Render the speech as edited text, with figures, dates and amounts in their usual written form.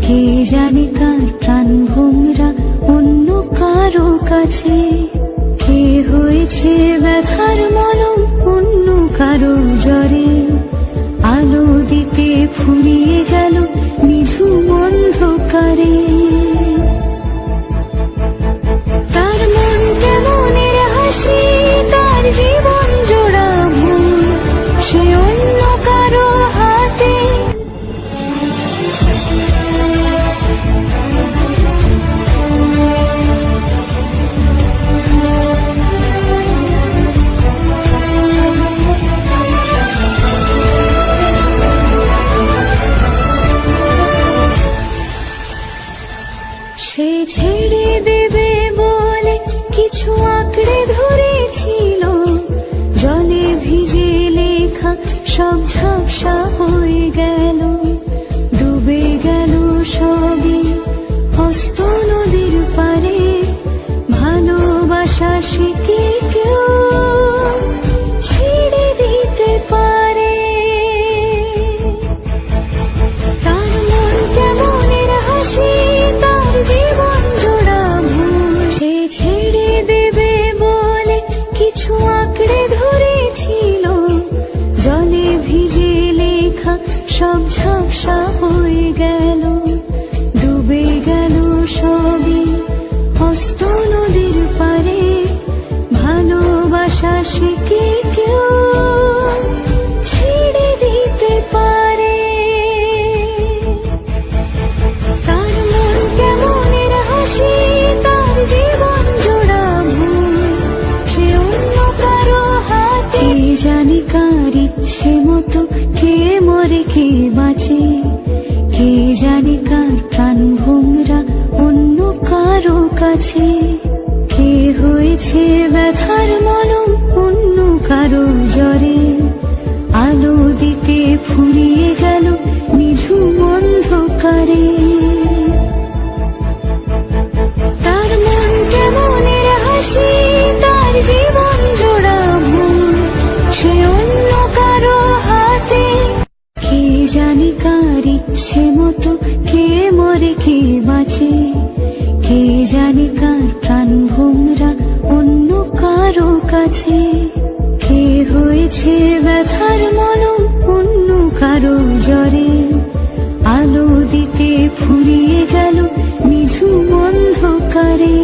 কে জানে কার প্রাণ ভোমরা অন্য কারো কাছে, কে হয়েছে ব্যথার মলম অন্য কারো জ্বরে, আলো দিতে ফুরিয়ে গেল নিঝুম অন্ধকারে। তার মন কেমনের হাসি, তার জীবন জোড়া ভুল, সে অন্য কারো হাতে। সে ছেড়ে দেবে বলে কিছু আঁকড়ে ধরেছিল, জলে ভিজে লেখা সব ঝাপসা হয়ে গেল, ডুবে গেল সবই হস্ত নদীর পারে। ভালোবাসা সে কি কেউ ছেড়ে দিতে পারে? তার মন কেমনের হাসি, তার জীবন জোড়া ভুল, সে ছেড়ে দেবে বলে কিছু আঁকড়ে ধরেছিল, জলে ভিজে লেখা সব ঝাপসা হয়ে গেল, ডুবে গেল সবই হস্ত নদীর পারে। ভালোবাসা সে কি কেউ ছেড়ে দিতে পারে? তার মন কেমনের হাসি, তার জীবন জোড়া ভুল, সে অন্য কারো হাতে। কে জানে কার ইচ্ছে মতো কে মরে কে বাঁচে, কে জানে কার প্রাণ ভোমরা অন্য কারো কাছে, কে হয়েছে ব্যথার মলম অন্য কারো জ্বরে, আলো দিতে ফুরিয়ে গেল নিঝুম অন্ধকারে। তার মন কেমনের হাসি, তার জীবন জোড়া ভুল, সে অন্য কারো হাতে। কে জানে কার ইচ্ছে মতো কে মরে কে বাঁচে, কে জানে কার প্রাণ ভোমরা অন্য কারো কাছে, কে হয়েছে ব্যথার মলম অন্য কারো জ্বরে, আলো দিতে ফুরিয়ে গেল নিঝুম অন্ধকারে।